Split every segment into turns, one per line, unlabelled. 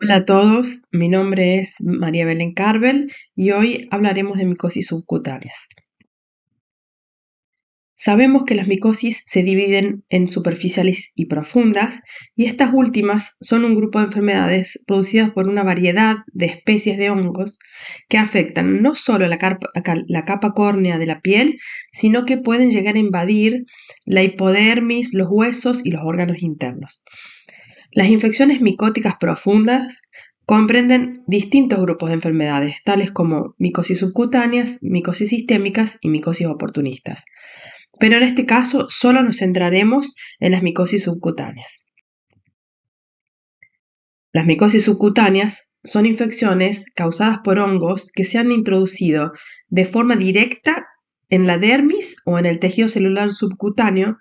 Hola a todos, mi nombre es María Belén Carvel y hoy hablaremos de micosis subcutáneas. Sabemos que las micosis se dividen en superficiales y profundas, y estas últimas son un grupo de enfermedades producidas por una variedad de especies de hongos que afectan no solo la capa córnea de la piel, sino que pueden llegar a invadir la hipodermis, los huesos y los órganos internos. Las infecciones micóticas profundas comprenden distintos grupos de enfermedades, tales como micosis subcutáneas, micosis sistémicas y micosis oportunistas. Pero en este caso solo nos centraremos en las micosis subcutáneas. Las micosis subcutáneas son infecciones causadas por hongos que se han introducido de forma directa en la dermis o en el tejido celular subcutáneo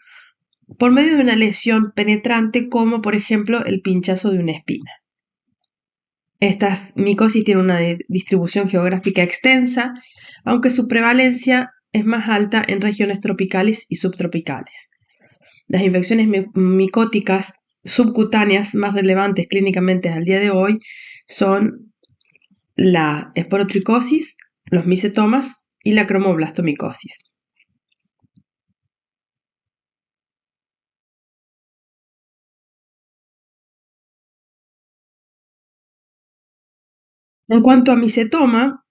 por medio de una lesión penetrante como por ejemplo el pinchazo de una espina. Estas micosis tienen una distribución geográfica extensa, aunque su prevalencia es más alta en regiones tropicales y subtropicales. Las infecciones micóticas subcutáneas más relevantes clínicamente al día de hoy son la esporotricosis, los micetomas y la cromoblastomicosis. En cuanto a micetoma,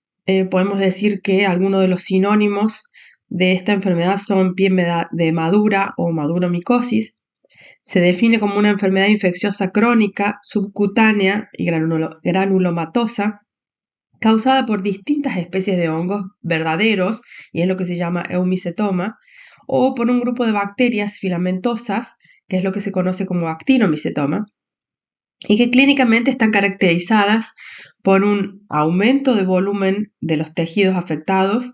podemos decir que algunos de los sinónimos de esta enfermedad son pie de madura o maduromicosis. Se define como una enfermedad infecciosa crónica, subcutánea y granulomatosa, causada por distintas especies de hongos verdaderos, y es lo que se llama eumicetoma, o por un grupo de bacterias filamentosas, que es lo que se conoce como actinomicetoma, y que clínicamente están caracterizadas por un aumento de volumen de los tejidos afectados,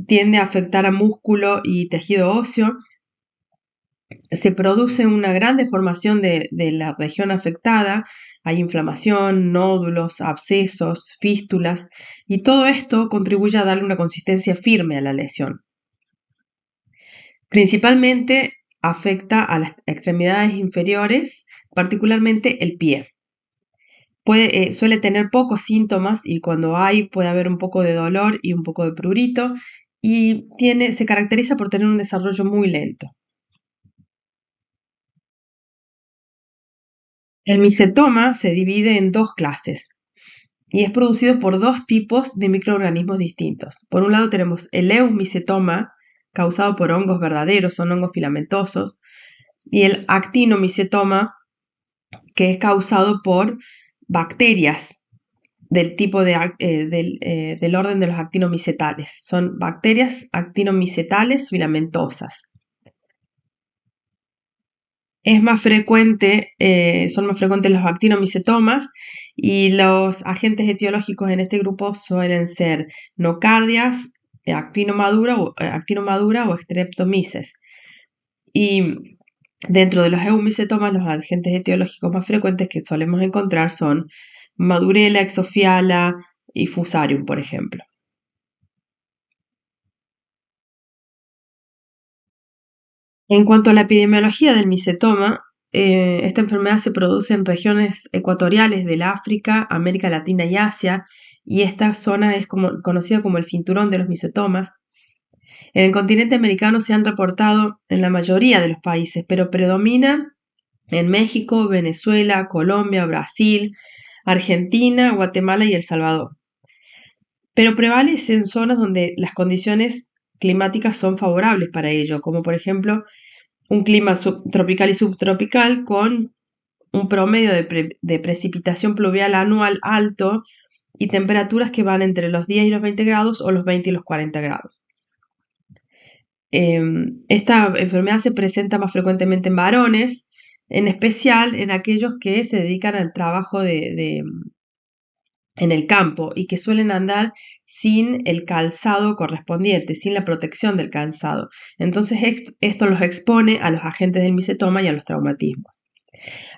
tiende a afectar a músculo y tejido óseo, se produce una gran deformación de la región afectada, hay inflamación, nódulos, abscesos, fístulas, y todo esto contribuye a darle una consistencia firme a la lesión. Principalmente afecta a las extremidades inferiores, particularmente el pie. Suele tener pocos síntomas y cuando hay puede haber un poco de dolor y un poco de prurito, y se caracteriza por tener un desarrollo muy lento. El micetoma se divide en dos clases y es producido por dos tipos de microorganismos distintos. Por un lado tenemos el eumicetoma, causado por hongos verdaderos, son hongos filamentosos, y el actinomicetoma, que es causado por bacterias del orden de los actinomicetales. Son bacterias actinomicetales filamentosas. Son más frecuentes los actinomicetomas, y los agentes etiológicos en este grupo suelen ser nocardias, actinomadura o streptomyces. Y dentro de los eumicetomas, los agentes etiológicos más frecuentes que solemos encontrar son Madurella, Exofiala y Fusarium, por ejemplo. En cuanto a la epidemiología del micetoma, esta enfermedad se produce en regiones ecuatoriales del África, América Latina y Asia, y esta zona es conocida como el cinturón de los micetomas. En el continente americano se han reportado en la mayoría de los países, pero predomina en México, Venezuela, Colombia, Brasil, Argentina, Guatemala y El Salvador. Pero prevalece en zonas donde las condiciones climáticas son favorables para ello, como por ejemplo un clima subtropical y subtropical con un promedio de precipitación pluvial anual alto y temperaturas que van entre los 10 y los 20 grados o los 20 y los 40 grados. Esta enfermedad se presenta más frecuentemente en varones, en especial en aquellos que se dedican al trabajo en el campo y que suelen andar sin el calzado correspondiente, sin la protección del calzado. Entonces esto los expone a los agentes del micetoma y a los traumatismos.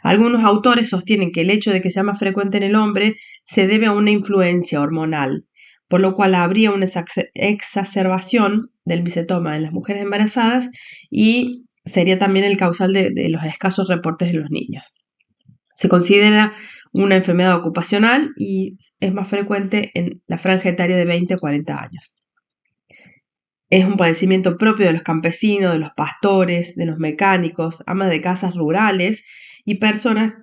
Algunos autores sostienen que el hecho de que sea más frecuente en el hombre se debe a una influencia hormonal, por lo cual habría una exacerbación del micetoma en las mujeres embarazadas y sería también el causal de los escasos reportes en los niños. Se considera una enfermedad ocupacional y es más frecuente en la franja etaria de 20 a 40 años. Es un padecimiento propio de los campesinos, de los pastores, de los mecánicos, amas de casas rurales y personas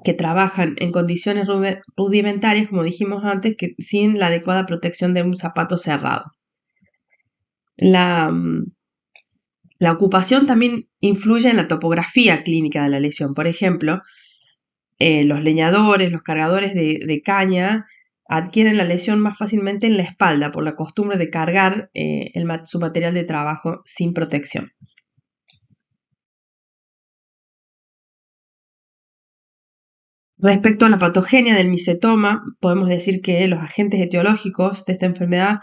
que trabajan en condiciones rudimentarias, como dijimos antes, que sin la adecuada protección de un zapato cerrado. La ocupación también influye en la topografía clínica de la lesión. Por ejemplo, los leñadores, los cargadores de caña adquieren la lesión más fácilmente en la espalda por la costumbre de cargar su material de trabajo sin protección. Respecto a la patogenia del micetoma, podemos decir que los agentes etiológicos de esta enfermedad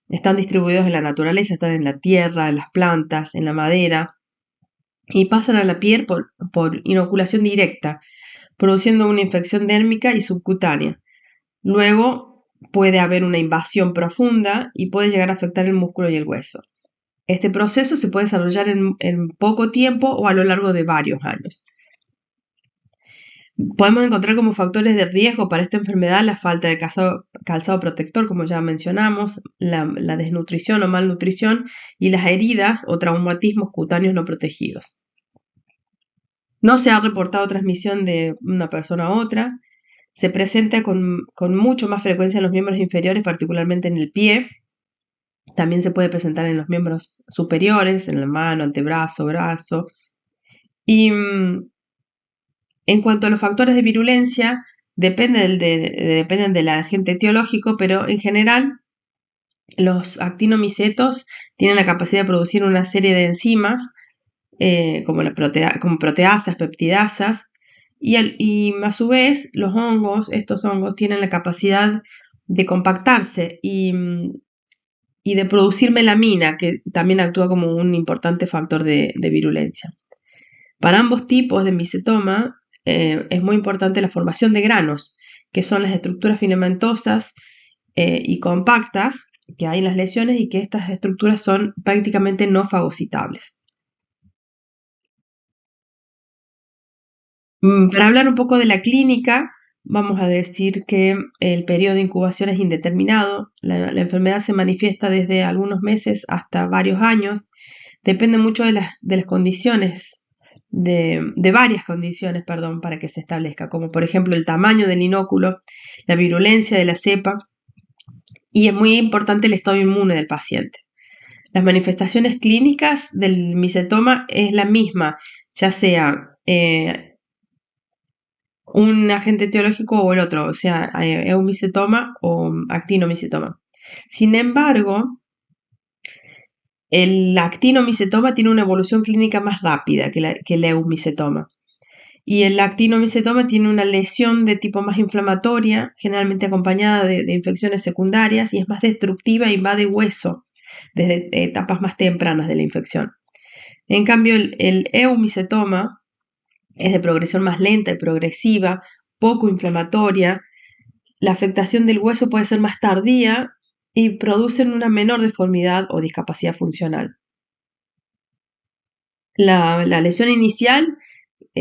están distribuidos en la naturaleza, están en la tierra, en las plantas, en la madera, y pasan a la piel por inoculación directa, produciendo una infección dérmica y subcutánea. Luego puede haber una invasión profunda y puede llegar a afectar el músculo y el hueso. Este proceso se puede desarrollar en poco tiempo o a lo largo de varios años. Podemos encontrar como factores de riesgo para esta enfermedad la falta de calzado protector, como ya mencionamos, la desnutrición o malnutrición y las heridas o traumatismos cutáneos no protegidos. No se ha reportado transmisión de una persona a otra. Se presenta con mucho más frecuencia en los miembros inferiores, particularmente en el pie. También se puede presentar en los miembros superiores, en la mano, antebrazo, brazo. Y en cuanto a los factores de virulencia, dependen del agente etiológico, pero en general los actinomicetos tienen la capacidad de producir una serie de enzimas como proteasas, peptidasas, y a su vez estos hongos tienen la capacidad de compactarse y de producir melamina, que también actúa como un importante factor de virulencia. Para ambos tipos de micetoma es muy importante la formación de granos, que son las estructuras filamentosas y compactas que hay en las lesiones y que estas estructuras son prácticamente no fagocitables. Para hablar un poco de la clínica, vamos a decir que el periodo de incubación es indeterminado. La enfermedad se manifiesta desde algunos meses hasta varios años. Depende mucho de las condiciones, de varias condiciones, para que se establezca, como por ejemplo el tamaño del inóculo, la virulencia de la cepa, y es muy importante el estado inmune del paciente. Las manifestaciones clínicas del micetoma es la misma, ya sea un agente etiológico o el otro, o sea, eumicetoma o actinomicetoma. Sin embargo, el actinomicetoma tiene una evolución clínica más rápida que el eumicetoma. Y el actinomicetoma tiene una lesión de tipo más inflamatoria, generalmente acompañada de infecciones secundarias, y es más destructiva e invade hueso desde etapas más tempranas de la infección. En cambio, el eumicetoma es de progresión más lenta y progresiva, poco inflamatoria. La afectación del hueso puede ser más tardía y producen una menor deformidad o discapacidad funcional. La lesión inicial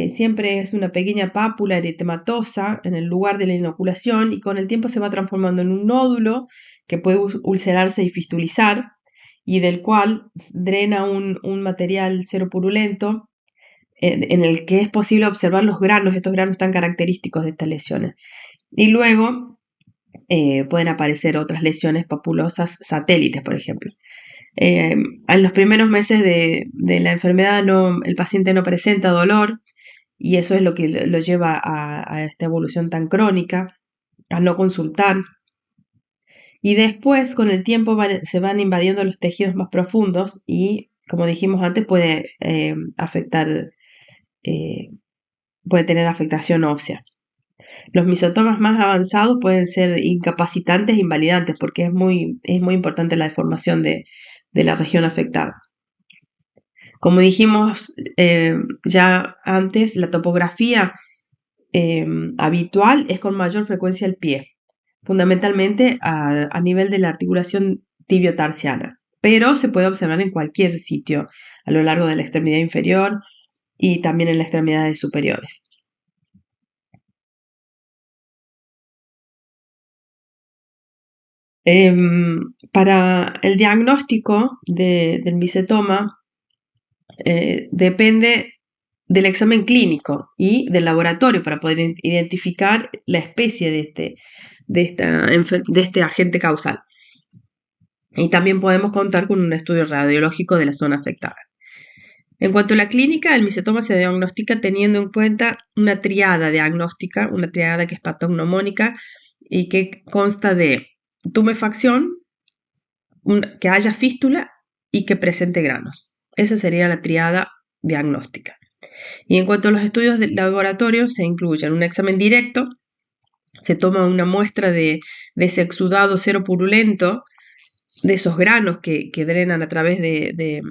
siempre es una pequeña pápula eritematosa en el lugar de la inoculación y con el tiempo se va transformando en un nódulo que puede ulcerarse y fistulizar y del cual drena un material seropurulento en el que es posible observar los granos, estos granos tan característicos de estas lesiones. Y luego pueden aparecer otras lesiones papulosas satélites, por ejemplo. En los primeros meses de la enfermedad el paciente no presenta dolor y eso es lo que lo lleva a esta evolución tan crónica, a no consultar. Y después, con el tiempo, se van invadiendo los tejidos más profundos y, como dijimos antes, puede tener afectación ósea. Los misotomas más avanzados pueden ser incapacitantes e invalidantes porque es muy importante la deformación de la región afectada. Como dijimos ya antes, la topografía habitual es con mayor frecuencia el pie, fundamentalmente a nivel de la articulación tibio-tarsiana, pero se puede observar en cualquier sitio a lo largo de la extremidad inferior y también en las extremidades superiores. Para el diagnóstico del micetoma depende del examen clínico y del laboratorio para poder identificar la especie de este agente causal. Y también podemos contar con un estudio radiológico de la zona afectada. En cuanto a la clínica, el micetoma se diagnostica teniendo en cuenta una triada diagnóstica, una triada que es patognomónica y que consta de tumefacción, que haya fístula y que presente granos. Esa sería la triada diagnóstica. Y en cuanto a los estudios de laboratorio, se incluyen un examen directo, se toma una muestra de ese exudado cero purulento, de esos granos que drenan a través de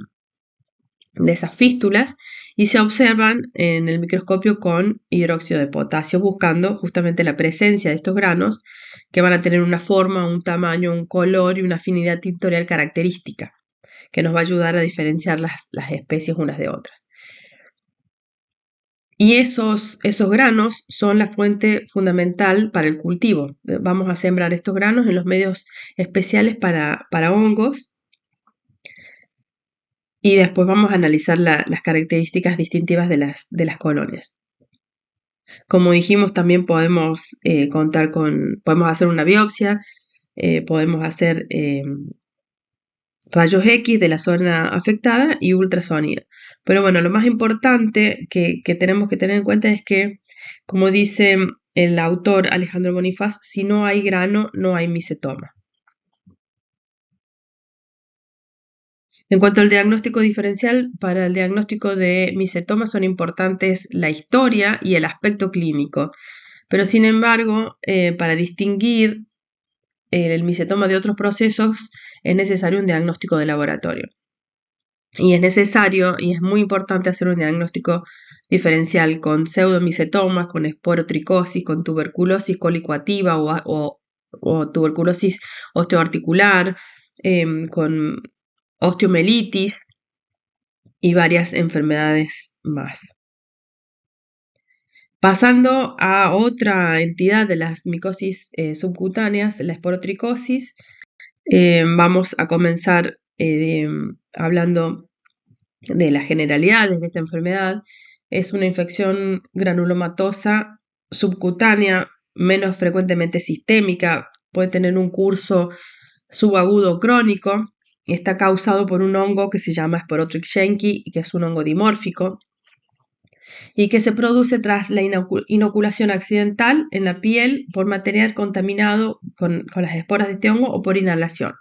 esas fístulas, y se observan en el microscopio con hidróxido de potasio, buscando justamente la presencia de estos granos que van a tener una forma, un tamaño, un color y una afinidad tintorial característica, que nos va a ayudar a diferenciar las especies unas de otras. Y esos granos son la fuente fundamental para el cultivo. Vamos a sembrar estos granos en los medios especiales para hongos, y después vamos a analizar las características distintivas de las colonias. Como dijimos, también podemos podemos hacer una biopsia, podemos hacer rayos X de la zona afectada y ultrasonido. Pero bueno, lo más importante que tenemos que tener en cuenta es que, como dice el autor Alejandro Bonifaz, si no hay grano, no hay micetoma. En cuanto al diagnóstico diferencial, para el diagnóstico de micetoma son importantes la historia y el aspecto clínico, pero sin embargo, para distinguir el micetoma de otros procesos es necesario un diagnóstico de laboratorio. Y es necesario y es muy importante hacer un diagnóstico diferencial con pseudomicetomas, con esporotricosis, con tuberculosis colicoactiva o tuberculosis osteoarticular, con osteomelitis y varias enfermedades más. Pasando a otra entidad de las micosis subcutáneas, la esporotricosis, vamos a comenzar hablando de las generalidades de esta enfermedad. Es una infección granulomatosa subcutánea, menos frecuentemente sistémica, puede tener un curso subagudo crónico. Está causado por un hongo que se llama Sporotrich schenki, que es un hongo dimórfico, y que se produce tras la inoculación accidental en la piel por material contaminado con las esporas de este hongo o por inhalación.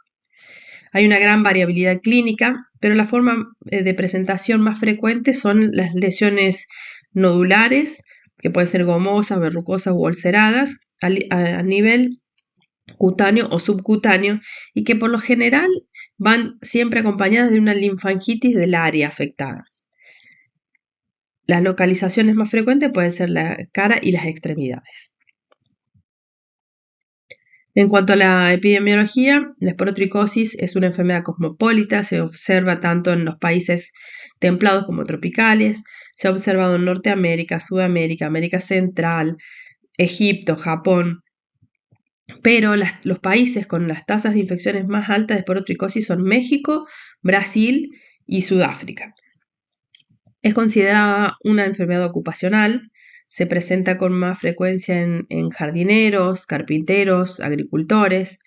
Hay una gran variabilidad clínica, pero la forma de presentación más frecuente son las lesiones nodulares, que pueden ser gomosas, verrucosas u ulceradas, a nivel cutáneo o subcutáneo, y que por lo general van siempre acompañadas de una linfangitis del área afectada. Las localizaciones más frecuentes pueden ser la cara y las extremidades. En cuanto a la epidemiología, la esporotricosis es una enfermedad cosmopolita, se observa tanto en los países templados como tropicales, se ha observado en Norteamérica, Sudamérica, América Central, Egipto, Japón, pero los países con las tasas de infecciones más altas de esporotricosis son México, Brasil y Sudáfrica. Es considerada una enfermedad ocupacional, se presenta con más frecuencia en jardineros, carpinteros, agricultores.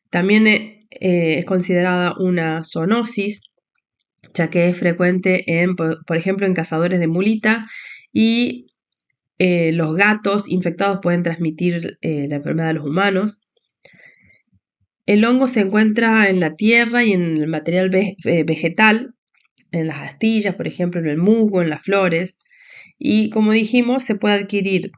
También es considerada una zoonosis, ya que es frecuente por ejemplo, en cazadores de mulita, y los gatos infectados pueden transmitir la enfermedad a los humanos. El hongo se encuentra en la tierra y en el material vegetal, en las astillas, por ejemplo, en el musgo, en las flores, y como dijimos, se puede adquirir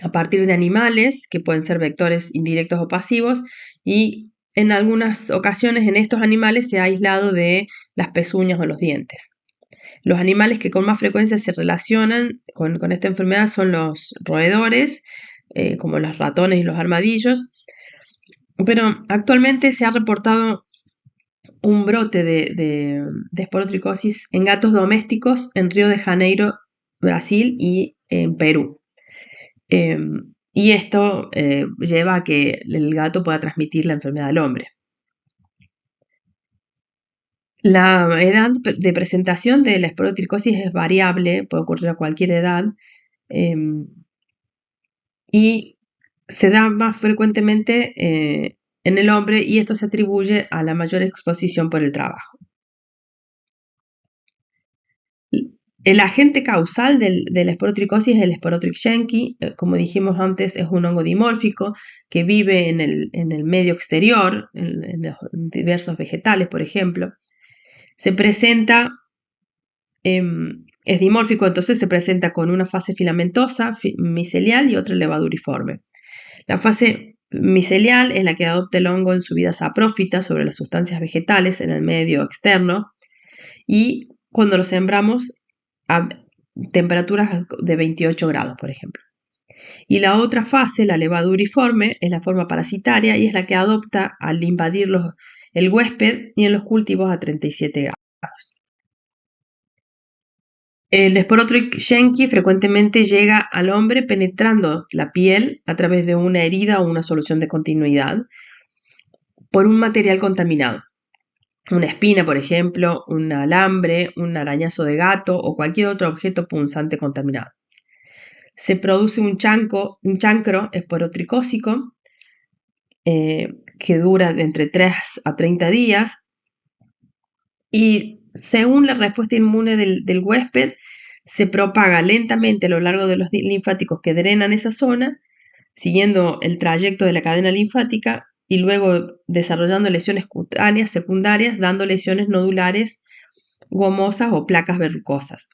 a partir de animales que pueden ser vectores indirectos o pasivos, y en algunas ocasiones en estos animales se ha aislado de las pezuñas o los dientes. Los animales que con más frecuencia se relacionan con esta enfermedad son los roedores, como los ratones y los armadillos, pero actualmente se ha reportado un brote de esporotricosis en gatos domésticos en Río de Janeiro, Brasil, y en Perú. y esto lleva a que el gato pueda transmitir la enfermedad al hombre. La edad de presentación de la esporotricosis es variable, puede ocurrir a cualquier edad, y se da más frecuentemente en el hombre, y esto se atribuye a la mayor exposición por el trabajo. El agente causal de la esporotricosis es el Sporotrich shenki. Como dijimos antes, es un hongo dimórfico que vive en el medio exterior, en diversos vegetales, por ejemplo. Se presenta, es dimórfico, entonces se presenta con una fase filamentosa, micelial, y otra levaduriforme. La fase micelial es la que adopta el hongo en su vida saprófita sobre las sustancias vegetales en el medio externo, y cuando lo sembramos a temperaturas de 28 grados, por ejemplo. Y la otra fase, la levaduriforme, es la forma parasitaria y es la que adopta al invadir el huésped y en los cultivos a 37 grados. El Sporotrich shenki frecuentemente llega al hombre penetrando la piel a través de una herida o una solución de continuidad por un material contaminado. Una espina, por ejemplo, un alambre, un arañazo de gato o cualquier otro objeto punzante contaminado. Se produce un chancro esporotricósico que dura de entre 3 a 30 días, y según la respuesta inmune del huésped se propaga lentamente a lo largo de los linfáticos que drenan esa zona, siguiendo el trayecto de la cadena linfática y luego desarrollando lesiones cutáneas secundarias, dando lesiones nodulares, gomosas o placas verrucosas.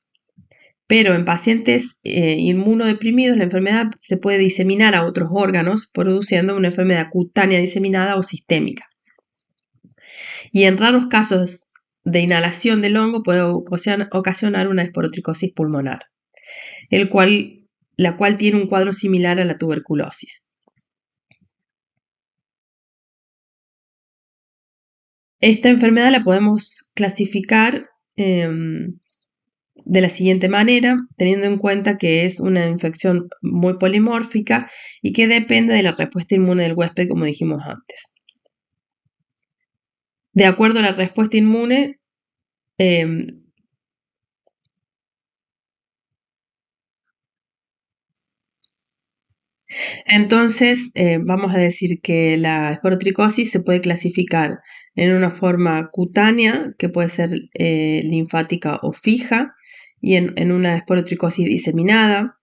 Pero en pacientes inmunodeprimidos la enfermedad se puede diseminar a otros órganos, produciendo una enfermedad cutánea diseminada o sistémica. Y en raros casos de inhalación del hongo puede ocasionar una esporotricosis pulmonar, la cual tiene un cuadro similar a la tuberculosis. Esta enfermedad la podemos clasificar de la siguiente manera, teniendo en cuenta que es una infección muy polimórfica y que depende de la respuesta inmune del huésped, como dijimos antes. De acuerdo a la respuesta inmune, entonces vamos a decir que la esporotricosis se puede clasificar en una forma cutánea, que puede ser linfática o fija, y en una esporotricosis diseminada,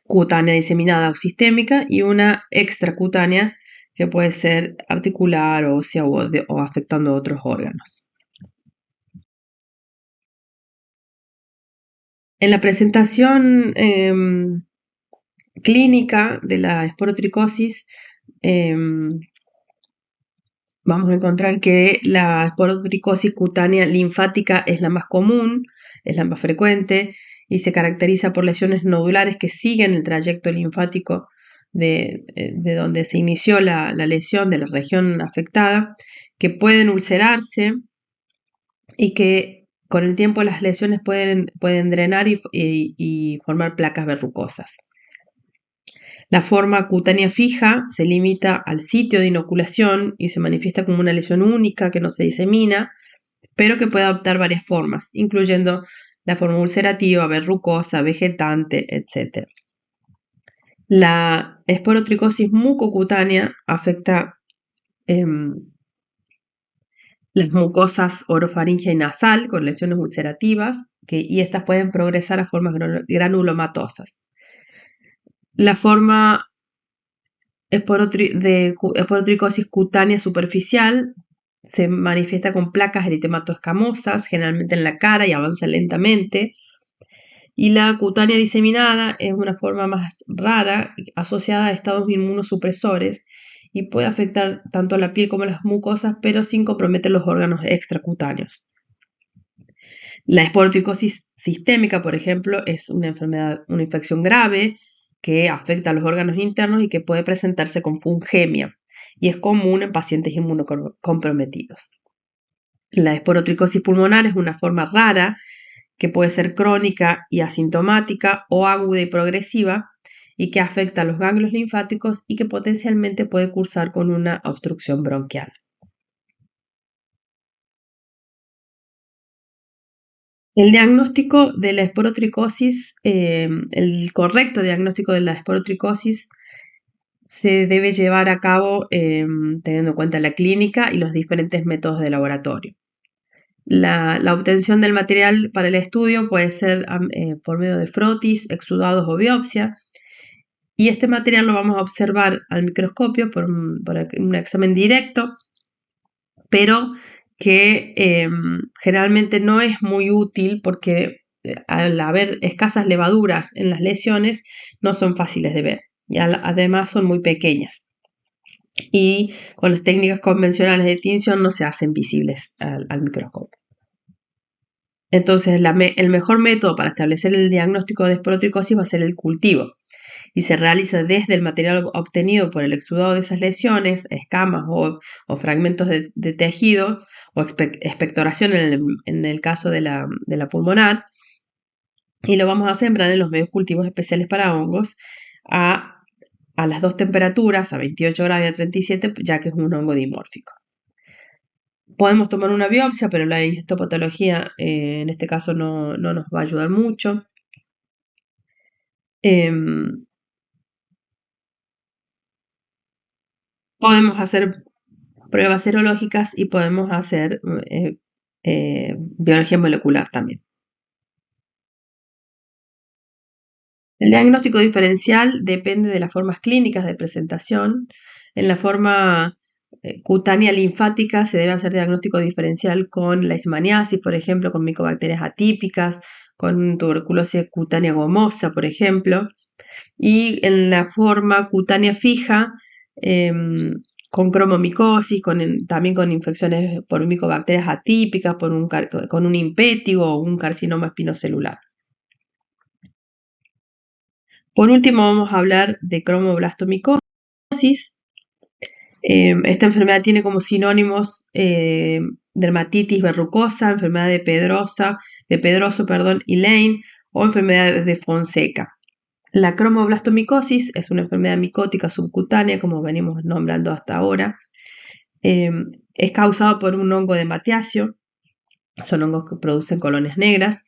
cutánea diseminada o sistémica, y una extracutánea que puede ser articular, ósea o afectando otros órganos. En la presentación clínica de la esporotricosis vamos a encontrar que la esporotricosis cutánea linfática es la más común, es la más frecuente y se caracteriza por lesiones nodulares que siguen el trayecto linfático de donde se inició la lesión, de la región afectada, que pueden ulcerarse y que con el tiempo las lesiones pueden drenar y formar placas verrucosas. La forma cutánea fija se limita al sitio de inoculación y se manifiesta como una lesión única que no se disemina, pero que puede adoptar varias formas, incluyendo la forma ulcerativa, verrucosa, vegetante, etc. La esporotricosis mucocutánea afecta las mucosas orofaringea y nasal con lesiones ulcerativas y estas pueden progresar a formas granulomatosas. La forma de esporotricosis cutánea superficial se manifiesta con placas eritemato-escamosas, generalmente en la cara, y avanza lentamente. Y la cutánea diseminada es una forma más rara, asociada a estados inmunosupresores, y puede afectar tanto a la piel como a las mucosas, pero sin comprometer los órganos extracutáneos. La esporotricosis sistémica, por ejemplo, es una infección grave que afecta a los órganos internos y que puede presentarse con fungemia, y es común en pacientes inmunocomprometidos. La esporotricosis pulmonar es una forma rara que puede ser crónica y asintomática o aguda y progresiva, y que afecta a los ganglios linfáticos y que potencialmente puede cursar con una obstrucción bronquial. El diagnóstico de la esporotricosis, el correcto diagnóstico de la esporotricosis se debe llevar a cabo teniendo en cuenta la clínica y los diferentes métodos de laboratorio. La obtención del material para el estudio puede ser por medio de frotis, exudados o biopsia, y este material lo vamos a observar al microscopio por un examen directo, pero que generalmente no es muy útil porque al haber escasas levaduras en las lesiones no son fáciles de ver y además son muy pequeñas. Y con las técnicas convencionales de tinción no se hacen visibles al microscopio. Entonces, el mejor método para establecer el diagnóstico de esporotricosis va a ser el cultivo y se realiza desde el material obtenido por el exudado de esas lesiones, escamas o fragmentos de tejido o expectoración en el caso de la pulmonar, y lo vamos a sembrar en los medios cultivos especiales para hongos a las dos temperaturas, a 28 grados y a 37, ya que es un hongo dimórfico. Podemos tomar una biopsia, pero la histopatología en este caso no nos va a ayudar mucho. Podemos hacer pruebas serológicas y podemos hacer biología molecular también. El diagnóstico diferencial depende de las formas clínicas de presentación. En la forma cutánea linfática se debe hacer diagnóstico diferencial con leishmaniasis, por ejemplo, con micobacterias atípicas, con tuberculosis cutánea gomosa, por ejemplo. Y en la forma cutánea fija, con cromomicosis, también con infecciones por micobacterias atípicas, con un impétigo o un carcinoma espinocelular. Por último, vamos a hablar de cromoblastomicosis. Esta enfermedad tiene como sinónimos dermatitis verrucosa, enfermedad de Pedroso, y Lane, o enfermedad de Fonseca. La cromoblastomicosis es una enfermedad micótica subcutánea, como venimos nombrando hasta ahora. Es causada por un hongo de Matiacio, son hongos que producen colonias negras,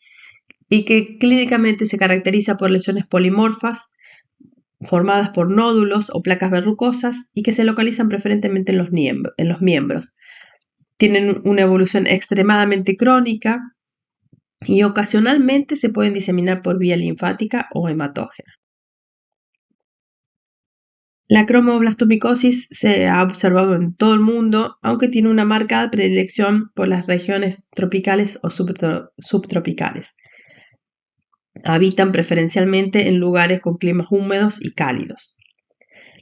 y que clínicamente se caracteriza por lesiones polimorfas formadas por nódulos o placas verrucosas y que se localizan preferentemente en los miembros. Tienen una evolución extremadamente crónica y ocasionalmente se pueden diseminar por vía linfática o hematógena. La cromoblastomicosis se ha observado en todo el mundo, aunque tiene una marcada predilección por las regiones tropicales o subtropicales. Habitan preferencialmente en lugares con climas húmedos y cálidos.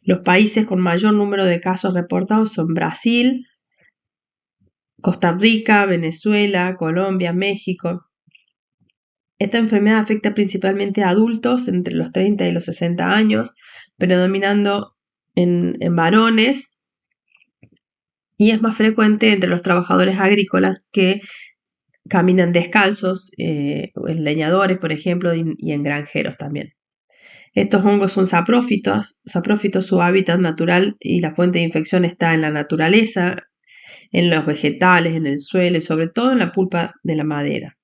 Los países con mayor número de casos reportados son Brasil, Costa Rica, Venezuela, Colombia, México. Esta enfermedad afecta principalmente a adultos entre los 30 y los 60 años, predominando en varones, y es más frecuente entre los trabajadores agrícolas que caminan descalzos, en leñadores, por ejemplo, y en granjeros también. Estos hongos son saprófitos, su hábitat natural y la fuente de infección está en la naturaleza, en los vegetales, en el suelo y sobre todo en la pulpa de la madera.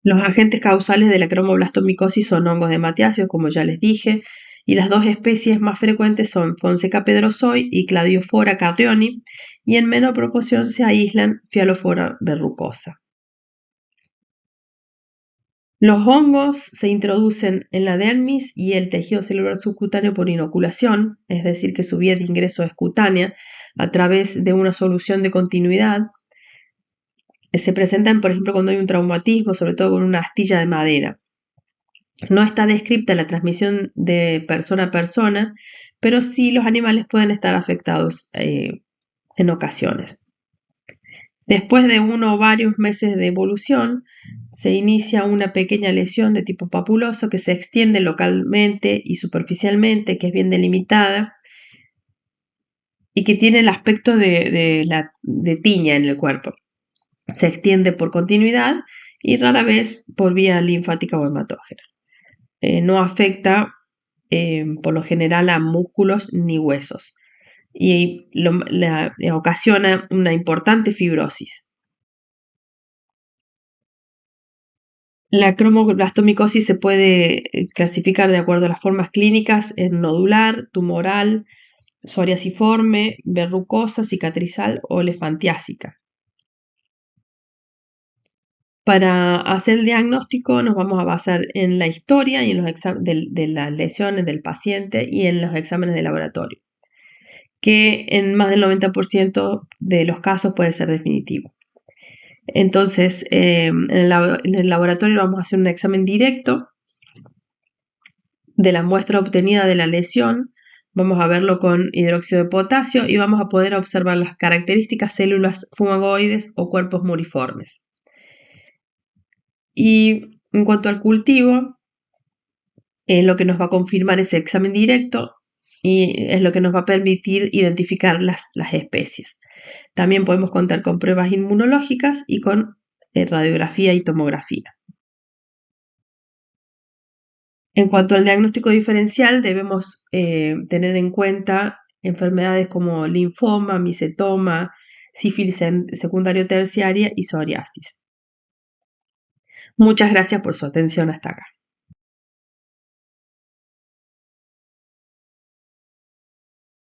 Los agentes causales de la cromoblastomicosis son hongos de Matiacio, como ya les dije, y las dos especies más frecuentes son Fonseca pedrosoi y Cladiofora carrioni, y en menor proporción se aíslan Fialofora verrucosa. Los hongos se introducen en la dermis y el tejido celular subcutáneo por inoculación, es decir, que su vía de ingreso es cutánea, a través de una solución de continuidad. Se presentan, por ejemplo, cuando hay un traumatismo, sobre todo con una astilla de madera. No está descrita la transmisión de persona a persona, pero sí los animales pueden estar afectados en ocasiones. Después de uno o varios meses de evolución, se inicia una pequeña lesión de tipo papuloso que se extiende localmente y superficialmente, que es bien delimitada y que tiene el aspecto de tiña en el cuerpo. Se extiende por continuidad y rara vez por vía linfática o hematógena. no afecta por lo general a músculos ni huesos y ocasiona una importante fibrosis. La cromoblastomicosis se puede clasificar de acuerdo a las formas clínicas en nodular, tumoral, psoriasiforme, verrucosa, cicatrizal o elefantiásica. Para hacer el diagnóstico nos vamos a basar en la historia y en los de las lesiones del paciente y en los exámenes de laboratorio, que en más del 90% de los casos puede ser definitivo. Entonces, en el laboratorio vamos a hacer un examen directo de la muestra obtenida de la lesión, vamos a verlo con hidróxido de potasio y vamos a poder observar las características células fumagoides o cuerpos muriformes. Y en cuanto al cultivo, es lo que nos va a confirmar ese examen directo y es lo que nos va a permitir identificar las especies. También podemos contar con pruebas inmunológicas y con radiografía y tomografía. En cuanto al diagnóstico diferencial, debemos tener en cuenta enfermedades como linfoma, micetoma, sífilis secundario terciaria y psoriasis. Muchas gracias por su atención hasta acá.